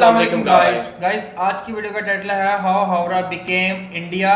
अस्सलाम वालेकुम गाइस आज की वीडियो का टाइटल है how Howrah became India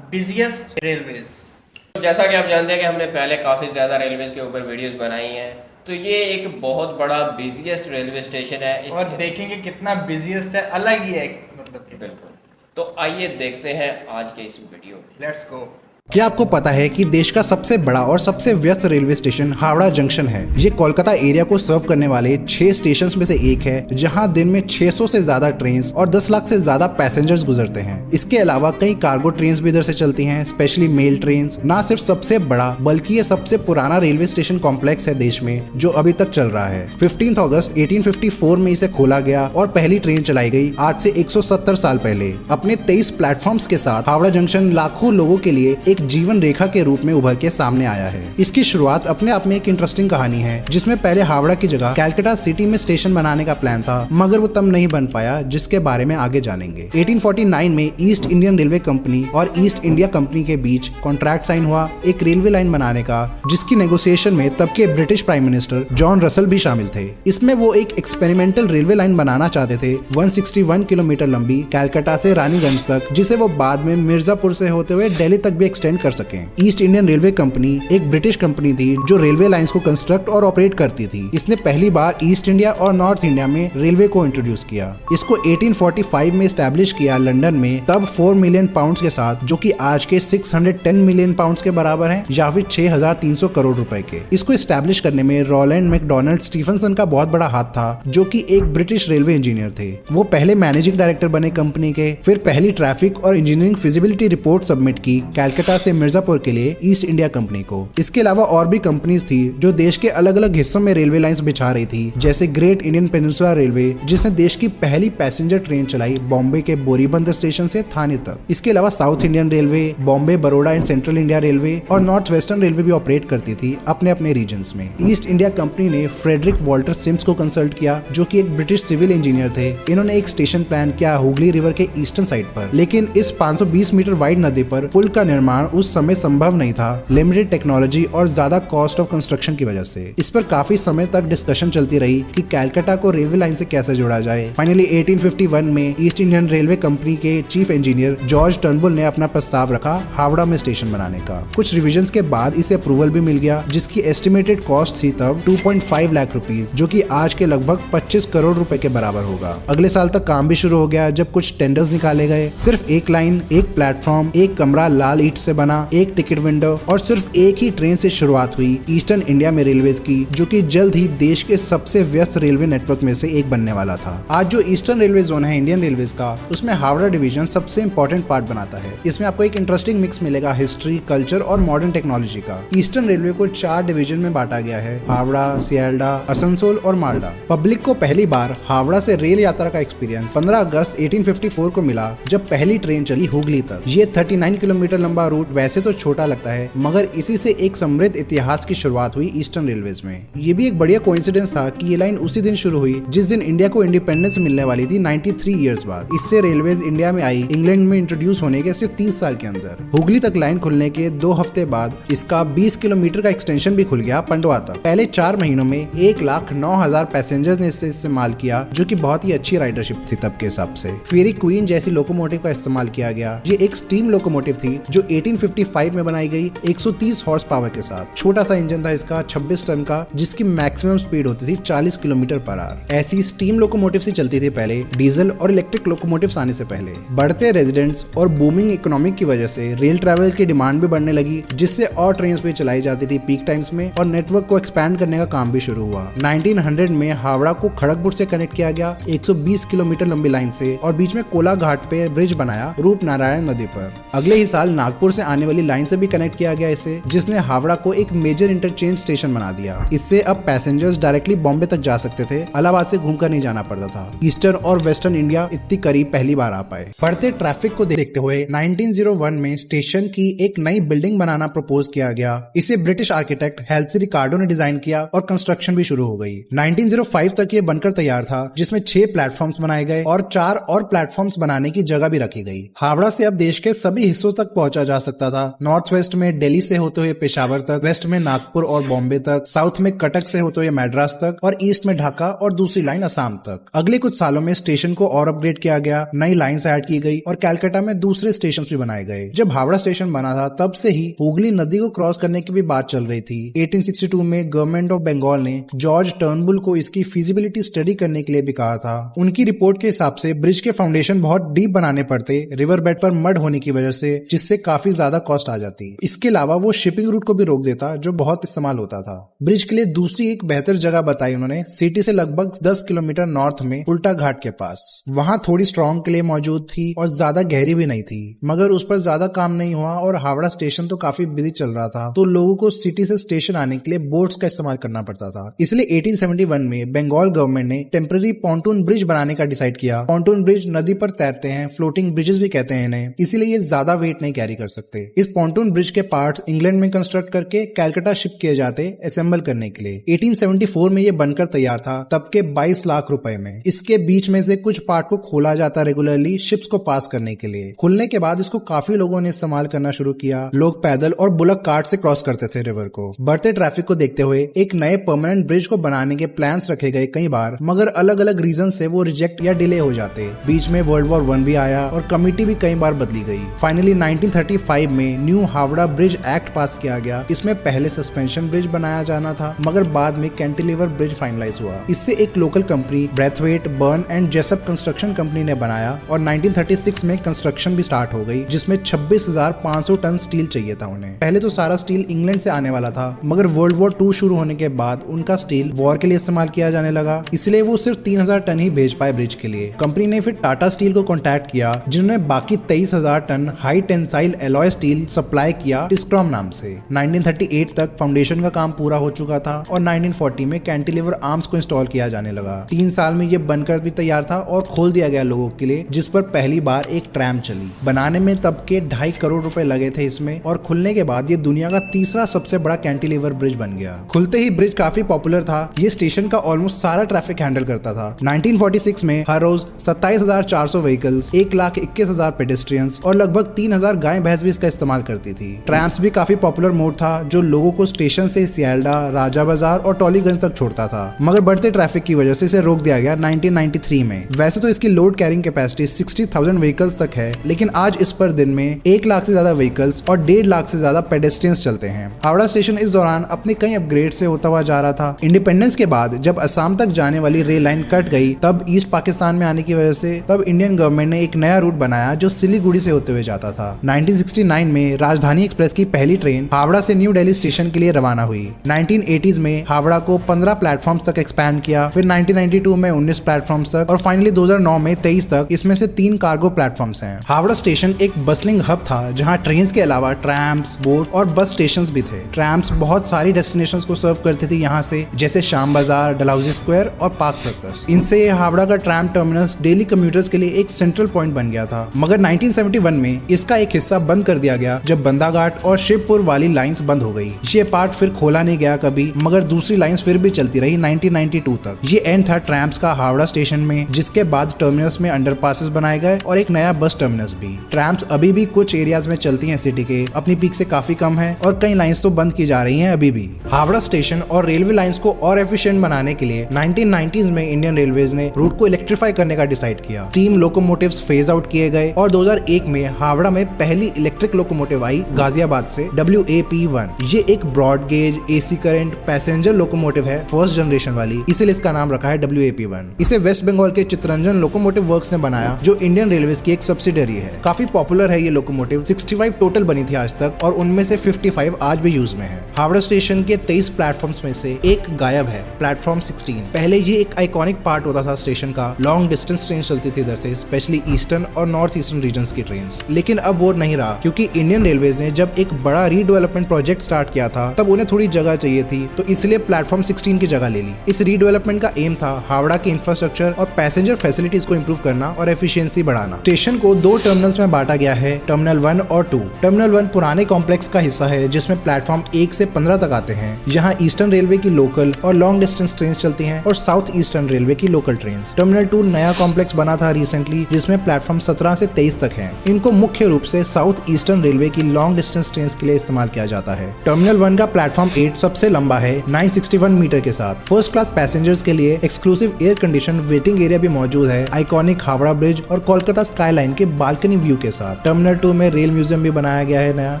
busiest railways. जैसा कि आप जानते हैं कि हमने पहले काफ़ी ज़्यादा रेलवेज़ के ऊपर वीडियोस बनाई हैं, तो ये एक बहुत बड़ा बिजिएस्ट रेलवे स्टेशन है और देखेंगे कितना बिजिएस्ट है, अलग ही है मतलब कि। बिल्कुल, तो आइए देखते हैं आज के इस वीडियो में। Let's go. क्या आपको पता है कि देश का सबसे बड़ा और सबसे व्यस्त रेलवे स्टेशन हावड़ा जंक्शन है। ये कोलकाता एरिया को सर्व करने वाले 6 स्टेशन में से एक है, जहां दिन में 600 से ज्यादा ट्रेन और 10 लाख से ज्यादा पैसेंजर्स गुजरते हैं। इसके अलावा कई कार्गो ट्रेन भी इधर से चलती हैं, स्पेशली मेल ट्रेन। ना सिर्फ सबसे बड़ा बल्कि ये सबसे पुराना रेलवे स्टेशन कॉम्प्लेक्स है देश में, जो अभी तक चल रहा है। 15 अगस्त 1854 में इसे खोला गया और पहली ट्रेन चलाई गई आज से 170 साल पहले। अपने 23 प्लेटफॉर्म्स के साथ हावड़ा जंक्शन लाखों लोगों के लिए एक जीवन रेखा के रूप में उभर के सामने आया है। इसकी शुरुआत अपने आप में एक इंटरेस्टिंग कहानी है, जिसमें पहले हावड़ा की जगह कलकत्ता सिटी में स्टेशन बनाने का प्लान था, मगर वो तब नहीं बन पाया, जिसके बारे में आगे जानेंगे। 1849 में ईस्ट इंडियन रेलवे कंपनी और ईस्ट इंडिया कंपनी के बीच कॉन्ट्रैक्ट साइन हुआ एक रेलवे लाइन बनाने का, जिसकी नेगोशिएशन में तब के British prime minister John Russell भी शामिल थे। इसमें वो एक एक्सपेरिमेंटल रेलवे लाइन बनाना चाहते थे 161 किलोमीटर लंबी कलकत्ता से रानीगंज तक, जिसे वो बाद में मिर्जापुर से होते हुए दिल्ली तक भी एक्सटेंड कर सके। ईस्ट इंडियन रेलवे कंपनी एक ब्रिटिश कंपनी थी जो रेलवे लाइंस को कंस्ट्रक्ट और ऑपरेट करती थी। इसने पहली बार ईस्ट इंडिया और नॉर्थ इंडिया में रेलवे को इंट्रोड्यूस किया। इसको 1845 में एस्टैब्लिश किया लंदन में, तब 4 मिलियन पाउंड के साथ, जो कि आज के 610 मिलियन पाउंड के बराबर है, या फिर 6300 करोड़ रुपए के। इसको एस्टैब्लिश करने में रोलैंड मैकडोनाल्ड स्टीफनसन का बहुत बड़ा हाथ था, जो कि एक ब्रिटिश रेलवे इंजीनियर थे। वो पहले मैनेजिंग डायरेक्टर बने कंपनी के, फिर पहली ट्रैफिक और इंजीनियरिंग फिजिबिलिटी रिपोर्ट सबमिट की कलकत्ता से मिर्जापुर के लिए ईस्ट इंडिया कंपनी को। इसके अलावा और भी कंपनीज थी जो देश के अलग अलग हिस्सों में रेलवे लाइंस बिछा रही थी, जैसे ग्रेट इंडियन पेनिनसुला रेलवे, जिसने देश की पहली पैसेंजर ट्रेन चलाई बॉम्बे के बोरीबंदर स्टेशन से थाने तक। इसके अलावा south Indian railway, Bombay, Baroda and central India railway और नॉर्थ वेस्टर्न रेलवे भी ऑपरेट करती थी अपने अपने रीजन्स में। ईस्ट इंडिया कंपनी ने फ्रेडरिक वॉल्टर सिम्स को कंसल्ट किया, जो कि एक ब्रिटिश सिविल इंजीनियर थे। इन्होंने एक स्टेशन प्लान किया हुगली रिवर के ईस्टर्न साइड पर, लेकिन इस 520 मीटर वाइड नदी पर पुल का निर्माण उस समय संभव नहीं था, लिमिटेड टेक्नोलॉजी और ज्यादा कॉस्ट ऑफ कंस्ट्रक्शन की वजह से। इस पर काफी समय तक डिस्कशन चलती रही कि कलकत्ता को रेलवे लाइन से कैसे जोड़ा जाए। फाइनली 1851 में ईस्ट इंडियन रेलवे कंपनी के चीफ इंजीनियर जॉर्ज टर्नबुल ने अपना प्रस्ताव रखा हावड़ा में स्टेशन बनाने का। कुछ रिविजन्स के बाद इसे अप्रूवल भी मिल गया, जिसकी एस्टिमेटेड कॉस्ट थी तब 2.5 लाख रुपीज, जो कि आज के लगभग 25 करोड़ रुपए के बराबर होगा। अगले साल तक काम भी शुरू हो गया, जब कुछ टेंडर्स निकाले गए। सिर्फ एक लाइन, एक प्लेटफॉर्म, एक कमरा लाल ईंट से बना, एक टिकट विंडो और सिर्फ एक ही ट्रेन से शुरुआत हुई ईस्टर्न इंडिया में रेलवेज की, जो कि जल्द ही देश के सबसे व्यस्त रेलवे नेटवर्क में से एक बनने वाला था। आज जो ईस्टर्न रेलवे जोन है इंडियन रेलवेज का, उसमें हावड़ा डिवीजन सबसे इंपॉर्टेंट पार्ट बनाता है। इसमें आपको एक इंटरेस्टिंग मिक्स मिलेगा हिस्ट्री, कल्चर और मॉडर्न टेक्नोलॉजी का। ईस्टर्न रेलवे को 4 डिवीजन में बांटा गया है, हावड़ा, सियालडा, आसनसोल और मालदा। पब्लिक को पहली बार हावड़ा से रेल यात्रा का एक्सपीरियंस 15 अगस्त 1854 को मिला, जब पहली ट्रेन चली हुगली तक। ये 39 किलोमीटर लंबा रूट वैसे तो छोटा लगता है, मगर इसी से एक समृद्ध इतिहास की शुरुआत हुई ईस्टर्न रेलवेज में। ये भी एक बढ़िया कोइंसिडेंस था कि ये लाइन उसी दिन शुरू हुई जिस दिन इंडिया को इंडिपेंडेंस मिलने वाली थी 93 इयर्स बाद। इससे रेलवेज इंडिया में आई इंग्लैंड में इंट्रोड्यूस होने के सिर्फ 30 साल के अंदर। हुगली तक लाइन खुलने के 2 हफ्ते बाद इसका 20 किलोमीटर का एक्सटेंशन भी खुल गया पंडवा तक। पहले 4 महीनों में 1,09,000 पैसेंजर्स ने इसे इस्तेमाल किया, जो कि बहुत ही अच्छी राइडरशिप थी तब के हिसाब से। फेरी क्वीन जैसी लोकोमोटिव का इस्तेमाल किया गया। ये एक स्टीम लोकोमोटिव थी जो 1855 में बनाई गई 130 हॉर्स पावर के साथ। छोटा सा इंजन था इसका 26 टन का, जिसकी मैक्सिमम स्पीड होती थी 40 किलोमीटर पर आवर। ऐसी स्टीम लोकोमोटिव से चलती थी पहले, डीजल और इलेक्ट्रिक लोकोमोटिव्स आने से पहले। बढ़ते रेजिडेंट्स और बूमिंग इकोनॉमिक की वजह से रेल ट्रैवल की डिमांड भी बढ़ने लगी, जिससे और ट्रेन भी चलाई जाती थी पीक टाइम्स में, और नेटवर्क को एक्सपैंड करने का काम भी शुरू हुआ। 1900 में हावड़ा को खड़गपुर से कनेक्ट किया गया 120 किलोमीटर लंबी लाइन से, और बीच में कोला घाट पे ब्रिज बनाया रूपनारायण नदी पर। अगले ही साल नागपुर से आने वाली लाइन से भी कनेक्ट किया गया इसे, जिसने हावड़ा को एक मेजर इंटरचेंज स्टेशन बना दिया। इससे अब पैसेंजर्स डायरेक्टली बॉम्बे तक जा सकते थे, इलाहाबाद से घूमकर नहीं जाना पड़ता था। ईस्टर्न और वेस्टर्न इंडिया इतनी करीब पहली बार आ पाए। बढ़ते ट्रैफिक को देखते हुए 1901 में स्टेशन की एक नई बिल्डिंग बनाना प्रपोज किया गया। इसे ब्रिटिश आर्किटेक्ट हेल्सी रिकार्डो ने डिजाइन किया और कंस्ट्रक्शन भी शुरू हो गई। 1905 तक ये बनकर तैयार था, जिसमें 6 प्लेटफॉर्म्स बनाए गए और 4 और प्लेटफॉर्म्स बनाने की जगह भी रखी गई। हावड़ा से अब देश के सभी हिस्सों तक पहुंचा जा सकता था। नॉर्थ वेस्ट में दिल्ली से होते हुए पेशावर तक, वेस्ट में नागपुर और बॉम्बे तक, साउथ में कटक से होते हुए मैड्रास तक और ईस्ट में ढाका और दूसरी लाइन असम तक। अगले कुछ सालों में स्टेशन को और अपग्रेड किया गया, नई लाइन्स ऐड की गई और कलकत्ता में दूसरे स्टेशन भी बनाए गए। जब हावड़ा स्टेशन बना था तब से ही हुगली नदी को क्रॉस करने की भी बात चल रही थी। 1862 में गवर्नमेंट ऑफ बंगाल ने जॉर्ज टर्नबुल को इसकी फिजिबिलिटी स्टडी करने के लिए भी कहा था। उनकी रिपोर्ट के हिसाब से ब्रिज के फाउंडेशन बहुत डीप बनाने पड़ते रिवर बेड पर मड होने की वजह से, जिससे काफी ज्यादा कॉस्ट आ जाती। इसके अलावा वो शिपिंग रूट को भी रोक देता जो बहुत इस्तेमाल होता था। ब्रिज के लिए दूसरी एक बेहतर जगह बताई उन्होंने, सिटी से लगभग 10 किलोमीटर नॉर्थ में उल्टा घाट के पास। वहां थोड़ी स्ट्रॉन्ग क्ले मौजूद थी और ज्यादा गहरी भी नहीं थी, मगर उस पर ज्यादा काम नहीं हुआ और हावड़ा स्टेशन तो काफी बिजी चल रहा था, तो लोगों को सिटी से स्टेशन आने के लिए बोट्स का इस्तेमाल करना पड़ता था। इसलिए 1871 में बंगाल गवर्नमेंट ने टेम्पररी पॉन्टून ब्रिज बनाने का डिसाइड किया। पॉन्टून ब्रिज नदी पर तैरते हैं, फ्लोटिंग ब्रिजेस भी कहते हैं इन्हें, इसीलिए ये ज्यादा वेट नहीं कैरी कर सकते। इस पॉन्टून ब्रिज के पार्ट्स इंग्लैंड में कंस्ट्रक्ट करके कलकत्ता शिप किए जाते असेंबल करने के लिए। 1874 में ये बनकर तैयार था, तब के 22 लाख रुपए में। इसके बीच में से कुछ पार्ट को खोला जाता रेगुलरली शिप्स को पास करने के लिए। खुलने के बाद इसको काफी लोगों ने इस्तेमाल करना शुरू किया। लोग पैदल और बुलक कार्ट से क्रॉस करते थे रिवर को। बढ़ते ट्रैफिक को देखते हुए एक नए परमानेंट ब्रिज को बनाने के प्लान्स रखे गए कई बार, मगर अलग अलग रीजन से वो रिजेक्ट या डिले हो जाते। बीच में वर्ल्ड वॉर 1 भी आया और कमिटी भी कई बार बदली गई। फाइनली 1935 में न्यू हावड़ा ब्रिज एक्ट पास किया गया। इसमें पहले सस्पेंशन ब्रिज बनाया जाना था, मगर बाद में कैंटिलीवर ब्रिज फाइनलाइज हुआ। इससे एक local company Braithwaite, Burn and Jessop construction company ने बनाया और 1936 में कंस्ट्रक्शन भी स्टार्ट हो गई, जिसमें 26,500 टन स्टील चाहिए था उन्हें। पहले तो सारा स्टील इंग्लैंड से आने वाला था, मगर वर्ल्ड वॉर 2 शुरू होने के बाद उनका स्टील वॉर के लिए इस्तेमाल किया जाने लगा, इसलिए वो सिर्फ 3,000 टन ही भेज पाए ब्रिज के लिए। कंपनी ने फिर टाटा स्टील को कॉन्टैक्ट किया, जिन्होंने बाकी 23,000 ton high tensile alloy steel supply किया टिस्क्रॉम नाम से। 1938 तक फाउंडेशन का काम पूरा हो चुका था और 1940 में कैंटिलीवर आर्म्स को इंस्टॉल किया जाने लगा। 3 साल में ये बनकर भी तैयार था और खोल दिया गया लोगों के लिए, जिस पर पहली बार एक ट्रैम चली। बनाने में तब के 2.5 करोड़ रुपए लगे थे इसमें, और खुलने के बाद ये दुनिया का तीसरा सबसे बड़ा कैंटिलीवर ब्रिज बन गया। खुलते ही ब्रिज काफी पॉपुलर था। ये स्टेशन का ऑलमोस्ट सारा ट्रैफिक हैंडल करता था। 1946 में हर रोज 27,400 व्हीकल्स, 1,21,000 पेडेस्ट्रियंस और लगभग 3,000 गाय भैंस भी इसका इस्तेमाल करती थी। ट्रैम्स भी काफी पॉपुलर मोड था, जो लोगों को स्टेशन से सियालडा, राजा बाजार और टॉलीगंज तक छोड़ता था, मगर बढ़ते ट्रैफिक की वजह से इसे रोक दिया गया 1993 में। वैसे तो इसकी लोड कैरिंग कैपेसिटी 60,000 व्हीकल्स तक है, लेकिन आज इस पर दिन में 1 लाख से ज्यादा व्हीकल्स और 1.5 लाख से ज्यादा पेडेस्ट्रियंस चलते हैं। हावड़ा स्टेशन इस दौरान अपने कई अपग्रेड से होता हुआ जा रहा था। इंडिपेंडेंस के बाद जब असम तक जाने वाली रेल लाइन कट गई, तब ईस्ट पाकिस्तान में आने की वजह से तब इंडियन गवर्नमेंट ने एक नया रूट बनाया जो सिलीगुड़ी से होते हुए जाता था। 1969 में राजधानी एक्सप्रेस की पहली ट्रेन हावड़ा से न्यू दिल्ली स्टेशन के लिए रवाना हुई। 1980s में हावड़ा को 15 प्लेटफॉर्म्स तक एक्सपैंड किया, फिर 1992 में 19 प्लेटफॉर्म्स तक और फाइनली 2009 में 23 तक, इसमें से 3 कार्गो प्लेटफॉर्म्स हैं। हावड़ा स्टेशन एक बसलिंग हब था, जहां ट्रेन्स के अलावा ट्रैम्स, बोट और बस स्टेशंस भी थे। ट्रैम्स बहुत सारी डेस्टिनेशंस को सर्व करती थी यहाँ से, जैसे शाम बाजार, डलहौजी स्क्वायर और पार्क सर्कस। इनसे हावड़ा का ट्रैम टर्मिनस डेली कम्यूटर्स के लिए एक सेंट्रल पॉइंट बन गया था, मगर 1971 में इसका एक हिस्सा बंद कर दिया गया जब बंदाघाट और शिवपुर वाली लाइंस बंद हो गई। ये पार्ट फिर खोला नहीं गया कभी, मगर दूसरी लाइंस फिर भी चलती रही 1992 तक। ये एंड था ट्रैम्स का हावड़ा स्टेशन में, जिसके बाद टर्मिनस में अंडरपासेस बनाए गए और एक नया बस टर्मिनस भी। ट्रैम्स अभी भी कुछ एरियाज में चलती हैं सिटी के, अपनी पीक से काफी कम है और कई लाइंस तो बंद की जा रही हैं अभी भी। हावड़ा स्टेशन और रेलवे लाइंस को और एफिशिएंट बनाने के लिए 1990s में इंडियन रेलवेज ने रूट को इलेक्ट्रीफाई करने का डिसाइड किया। स्टीम लोकोमोटिव्स फेज आउट किए गए और 2001 में हावड़ा में पहली इलेक्ट्रिक लोकोमोटिव आई गाजियाबाद से, WAP-1। ये एक broad gauge AC current passenger locomotive है, फर्स्ट जनरेशन वाली, इसीलिए इसका नाम रखा है WAP-1। इसे वेस्ट बंगाल के चित्तरंजन लोकोमोटिव वर्क्स ने बनाया, जो इंडियन रेलवेज की एक सब्सिडरी है। काफी पॉपुलर है ये लोकोमोटिव। 65 टोटल बनी थी आज तक और उनमें से 55 आज भी यूज में है। हावड़ा स्टेशन के 23 प्लेटफॉर्म्स में से एक गायब है, प्लेटफॉर्म 16। पहले ये एक आइकॉनिक पार्ट होता था स्टेशन का। लॉन्ग डिस्टेंस ट्रेन चलती थी इधर से, स्पेशली ईस्टर्न और नॉर्थ ईस्टर्न रीजन्स की ट्रेन, लेकिन अब वो नहीं रहा, क्योंकि इंडियन रेलवेज ने जब एक बड़ा रीडेवलपमेंट प्रोजेक्ट स्टार्ट किया था, तब उन्हें थोड़ी जगह चाहिए थी, तो इसलिए प्लेटफॉर्म 16 की जगह ले ली। इस रीडेवलपमेंट का एम था हावड़ा की इंफ्रास्ट्रक्चर और पैसेंजर फैसिलिटीज को इंप्रूव करना और एफिशिएंसी बढ़ाना। स्टेशन को 2 टर्मिनल्स में बांटा गया है, टर्मिनल 1 और 2। टर्मिनल 1 पुराने कॉम्प्लेक्स का हिस्सा है, जिसमें प्लेटफॉर्म 1 से 15 तक आते हैं। यहाँ ईस्टर्न रेलवे की लोकल और लॉन्ग डिस्टेंस ट्रेन चलती हैं और साउथ ईस्टर्न रेलवे की लोकल ट्रेन। टर्मिनल 2 नया कॉम्प्लेक्स बना था रिसेंटली, जिसमें प्लेटफॉर्म 17 से 23 तक है। इनको मुख्य रूप से साउथ ईस्टर्न रेलवे की लॉन्ग डिस्टेंस ट्रेन के लिए इस्तेमाल किया जाता है। टर्मिनल 1 का प्लेटफॉर्म 8 सबसे लंबा है 961 मीटर के साथ। फर्स्ट क्लास पैसेंजर्स के लिए exclusive air condition waiting area भी मौजूद है, आइकॉनिक हावड़ा ब्रिज और कोलकाता स्काईलाइन के बालकनी व्यू के साथ। टर्मिनल 2 में रेल म्यूजियम भी बनाया गया है नया।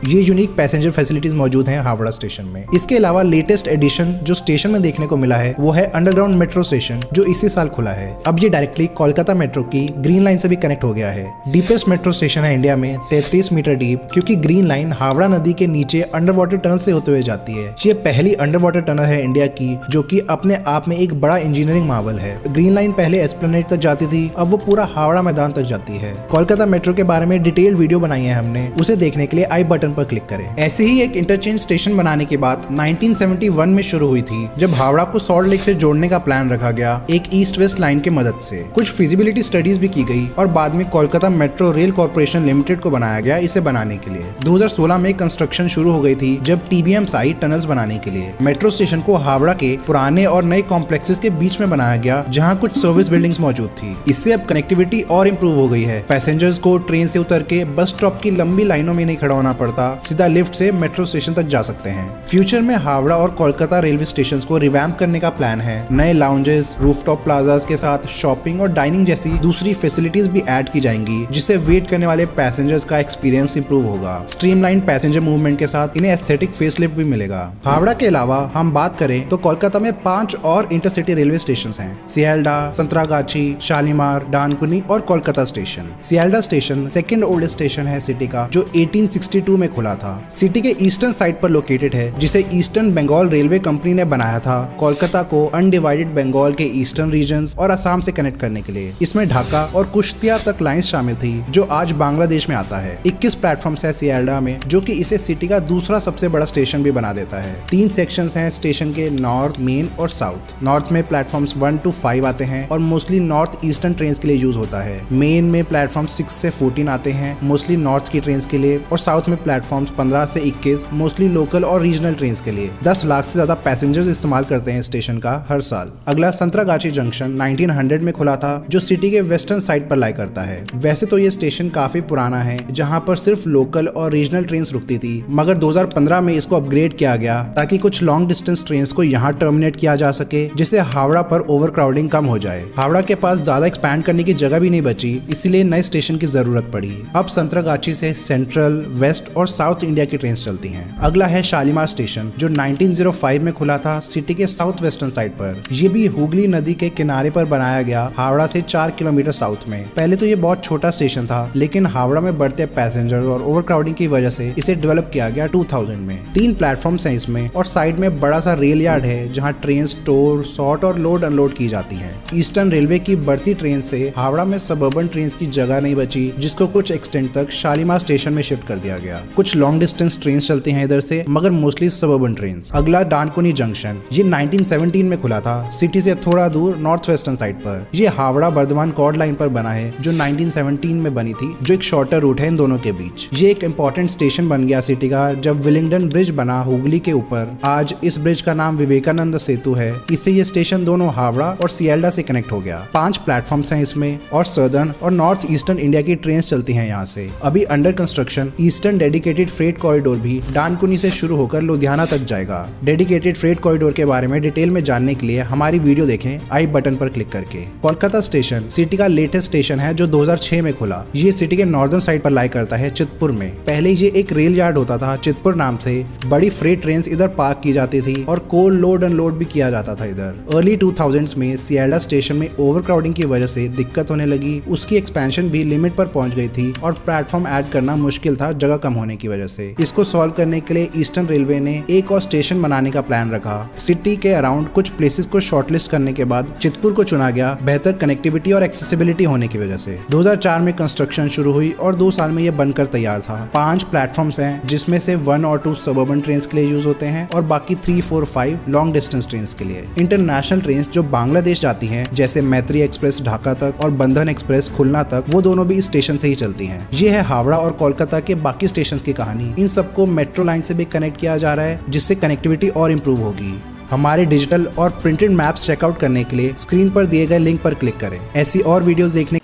ये यूनिक पैसेंजर फैसिलिटीज मौजूद हैं हावड़ा स्टेशन में। इसके अलावा लेटेस्ट एडिशन जो स्टेशन में देखने को मिला है वो है अंडरग्राउंड मेट्रो स्टेशन, जो इसी साल खुला है। अब ये डायरेक्टली कोलकाता मेट्रो की ग्रीन लाइन से भी कनेक्ट हो गया है। डीपेस्ट मेट्रो स्टेशन है इंडिया में, 33 मीटर डीप, क्योंकि ग्रीन लाइन हावड़ा नदी के नीचे अंडर वाटर टनल से होते हुए जाती है। ये पहली अंडर वाटर टनल है इंडिया की जो कि अपने आप में एक बड़ा इंजीनियरिंग मार्वल है। ग्रीन लाइन पहले एस्प्लेनेड तक जाती थी, अब वो पूरा हावड़ा मैदान तक जाती है। कोलकाता मेट्रो के बारे में डिटेल्ड वीडियो बनाई है हमने, उसे देखने के लिए आई बटन पर क्लिक करें। ऐसे ही एक इंटरचेंज स्टेशन बनाने की बात 1971 में शुरू हुई थी, जब हावड़ा को सॉल्ट लेक से जोड़ने का प्लान रखा गया एक ईस्ट वेस्ट लाइन की मदद से। कुछ फिजिबिलिटी स्टडीज भी की गई और बाद में Kolkata metro rail corporation limited को बनाया गया इसे बनाने के लिए। 2016 में कंस्ट्रक्शन शुरू हो गई थी जब TBMs आई टनल्स बनाने के लिए। मेट्रो स्टेशन को हावड़ा के पुराने और नए कॉम्प्लेक्सेस के बीच में बनाया गया जहां कुछ सर्विस बिल्डिंग्स मौजूद थी। इससे अब कनेक्टिविटी और इम्प्रूव हो गई है। पैसेंजर्स को ट्रेन से उतर के बस स्टॉप की लंबी लाइनों में नहीं खड़ा होना पड़ता, सीधा लिफ्ट से मेट्रो स्टेशन तक जा सकते हैं। फ्यूचर में हावड़ा और कोलकाता रेलवे स्टेशन को रिवैम्प करने का प्लान है। नए लाउंजेस, रूफटॉप प्लाजास के साथ शॉपिंग और डाइनिंग जैसी दूसरी फैसिलिटीज भी ऐड की जाएंगी, जिससे वेट करने वाले पैसेंजर्स का एक्सपीरियंस इंप्रूव होगा। स्ट्रीमलाइन पैसेंजर मूवमेंट के साथ इन्हें एस्थेटिक फेसलिफ्ट भी मिलेगा। हावड़ा के अलावा हम बात करें तो कोलकाता में 5 और इंटरसिटी रेलवे स्टेशन हैं, सियालडा, संतरागाछी, शालीमार, डानकुनी और Kolkata station. Sealdah station second oldest station है सिटी का, जो 1862 में खुला था। सिटी के ईस्टर्न साइड पर लोकेटेड है, जिसे ईस्टर्न बंगाल रेलवे कंपनी ने बनाया था कोलकाता को अनडिवाइडेड बंगाल के ईस्टर्न रीजन्स और असम से कनेक्ट करने के लिए। इसमें ढाका और कुश्तिया तक लाइंस शामिल थी, जो आज बांग्लादेश में आता है। 21 प्लेटफॉर्म्स है सियालडा में, जो कि इसे सिटी का दूसरा सबसे बड़ा स्टेशन भी बना देता है। 3 सेक्शंस हैं स्टेशन के, नॉर्थ, मेन और साउथ। नॉर्थ में प्लेटफॉर्म्स 1 to 5 आते हैं और मोस्टली नॉर्थ ईस्टर्न ट्रेन के लिए यूज होता है। मेन में प्लेटफॉर्म 6 से 14 आते हैं, मोस्टली नॉर्थ की ट्रेन के लिए, और साउथ में प्लेटफॉर्म्स 15 से 21 मोस्टली लोकल और रीजनल ट्रेन के लिए। 10 लाख से ज्यादा पैसेंजर्स इस्तेमाल करते हैं स्टेशन का हर साल। अगला संतरागाछी जंक्शन 1900 में खुला था, जो सिटी के वेस्टर्न साइड पर लाई करता है। वैसे तो ये स्टेशन काफी पुराना है, जहाँ पर सिर्फ लोकल और रीजनल ट्रेन रुकती थी, मगर 2015 में इसको अपग्रेड किया गया ताकि कुछ लॉन्ग डिस्टेंस ट्रेन को यहाँ टर्मिनेट किया जा सके, जिससे हावड़ा पर ओवरक्राउडिंग कम हो जाए। हावड़ा के पास ज्यादा एक्सपैंड करने की जगह भी नहीं बची, इसीलिए नए स्टेशन की जरूरत पड़ी। अब संतरागाछी से सेंट्रल, वेस्ट और साउथ इंडिया की ट्रेन चलती हैं। अगला है शालीमार स्टेशन, जो 1905 में खुला था सिटी के साउथ वेस्टर्न साइड पर। ये भी हुगली नदी के किनारे पर बनाया गया, हावड़ा से 4 किलोमीटर साउथ में। पहले तो ये बहुत छोटा स्टेशन था, लेकिन हावड़ा में बढ़ते पैसेंजर और ओवरक्राउडिंग की वजह से इसे डेवलप किया गया 2000 में। 3 प्लेटफॉर्म्स हैं इसमें और साइड में बड़ा सा रेल यार्ड है, जहाँ ट्रेन स्टोर, सॉर्ट और लोड अनलोड की जाती है। ईस्टर्न रेलवे की बढ़ती ट्रेन से हावड़ा में सबअर्बन ट्रेन की जगह नहीं बची, जिसको कुछ एक्सटेंट तक शालीमार स्टेशन में शिफ्ट कर दिया गया। कुछ लॉन्ग डिस्टेंस ट्रेन चलती हैं इधर से, मगर मोस्टली सबअर्बन ट्रेन। अगला डानकुनी जंक्शन, ये 1917 में खुला था, सिटी से थोड़ा दूर नॉर्थ वेस्टर्न साइड पर। ये हावड़ा बर्धमान कॉर्ड लाइन पर बना है, जो 1917 में बनी थी, जो एक शॉर्टर रूट है इन दोनों के बीच। ये एक इंपॉर्टेंट स्टेशन बन गया सिटी का जब विलिंगडन ब्रिज बना हुगली के ऊपर। आज इस ब्रिज का नाम विवेकानंद सेतु है। इससे ये स्टेशन दोनों हावड़ा और सियालडा से कनेक्ट हो गया। 5 प्लेटफॉर्म्स हैं इसमें और सदर्न और नॉर्थ ईस्टर्न इंडिया की ट्रेन चलती हैं यहाँ से। अभी under construction eastern dedicated freight corridor भी डानकुनी से शुरू होकर लुधियाना तक जाएगा। डेडिकेटेड फ्रेट कॉरिडोर के बारे में डिटेल में जानने के लिए हमारी वीडियो देखें आई बटन पर क्लिक करके। कोलकाता स्टेशन सिटी का लेटेस्ट स्टेशन है, जो 2006 में खुला। ये सिटी के नॉर्दर्न साइड पर लाई करता है, चितपुर में। पहले ये एक रेल यार्ड होता था चितपुर नाम से। बड़ी फ्रेट ट्रेन इधर पार्क की जाती थी और कोल लोड अनलोड भी किया जाता था इधर। अर्ली 2000s में सियालडा स्टेशन में ओवरक्राउडिंग की वजह से दिक्कत होने लगी। उसकी एक्सपेंशन भी लिमिट पर पहुंच गई थी और प्लेटफॉर्म ऐड करना मुश्किल था जगह कम होने की वजह से। इसको सॉल्व करने के लिए ईस्टर्न रेलवे ने एक और स्टेशन बनाने का प्लान रखा। सिटी के अराउंड कुछ प्लेसेस को शॉर्टलिस्ट करने के बाद चितपुर को चुना गया, बेहतर कनेक्टिविटी और एक्सेसिबिलिटी होने की वजह से। 2004 में कंस्ट्रक्शन शुरू हुई और 2 साल में ये बनकर तैयार था। 5 प्लेटफॉर्म्स हैं, जिसमें से 1 और 2 सबअर्बन ट्रेन के लिए यूज होते हैं और बाकी 3, 4, 5 लॉन्ग डिस्टेंस ट्रेन के लिए। इंटरनेशनल ट्रेन जो बांग्लादेश जाती हैं, जैसे मैत्री एक्सप्रेस ढाका तक और बंधन एक्सप्रेस खुलना तक, वो दोनों भी इस स्टेशन से ही चलती हैं। ये है हावड़ा और कोलकाता के बाकी स्टेशन की कहानी। इन सबको मेट्रो लाइन से भी कनेक्ट किया जा रहा है, जिससे कनेक्टिविटी और इम्प्रूव होगी। हमारे डिजिटल और प्रिंटेड मैप्स चेकआउट करने के लिए स्क्रीन पर दिए गए लिंक पर क्लिक करें। ऐसी और वीडियोस देखने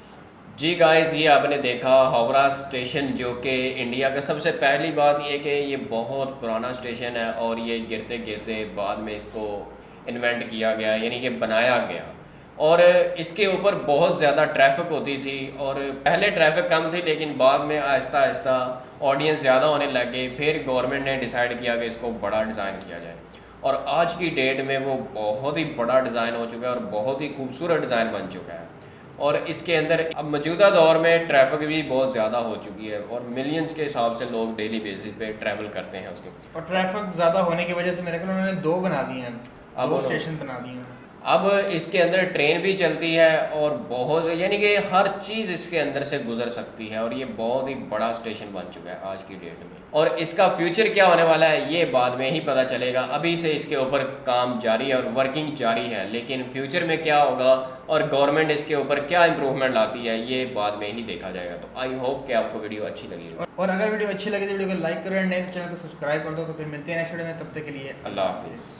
जी गाइस, ये आपने देखा हावड़ा स्टेशन, जो कि इंडिया का सबसे पहली बात ये कि ये बहुत पुराना स्टेशन है और ये गिरते गिरते बाद में इसको इन्वेंट किया गया, यानी कि बनाया गया। और इसके ऊपर बहुत ज़्यादा ट्रैफिक होती थी और पहले ट्रैफिक कम थी, लेकिन बाद में आहिस्ता आहिस्ता ऑडियंस ज़्यादा होने लग गई। फिर गवर्नमेंट ने डिसाइड किया कि इसको बड़ा डिज़ाइन किया जाए और आज की डेट में वो बहुत ही बड़ा डिज़ाइन हो चुका है और बहुत ही खूबसूरत डिज़ाइन बन चुका है। और इसके अंदर अब मौजूदा दौर में ट्रैफिक भी बहुत ज़्यादा हो चुकी है और मिलियंस के हिसाब से लोग डेली बेसिस पे ट्रैवल करते हैं उसके। और ट्रैफिक ज़्यादा होने की वजह से मेरे ख्याल उन्होंने 2 बना दिए हैं, अब 2 स्टेशन बना दिए हैं। अब इसके अंदर ट्रेन भी चलती है और बहुत, यानी कि हर चीज़ इसके अंदर से गुजर सकती है और ये बहुत ही बड़ा स्टेशन बन चुका है आज की डेट में। और इसका फ्यूचर क्या होने वाला है ये बाद में ही पता चलेगा। अभी से इसके ऊपर काम जारी है और वर्किंग जारी है, लेकिन फ्यूचर में क्या होगा और गवर्नमेंट इसके ऊपर क्या इंप्रूवमेंट लाती है ये बाद में ही देखा जाएगा। तो आई होप कि आपको वीडियो अच्छी लगी। और अगर वीडियो अच्छी लगी तो वीडियो को लाइक करो, नहीं तो चैनल को सब्सक्राइब कर दो। तो फिर मिलते हैं नेक्स्ट वीडियो में, तब तक के लिए अल्लाह हाफिज़।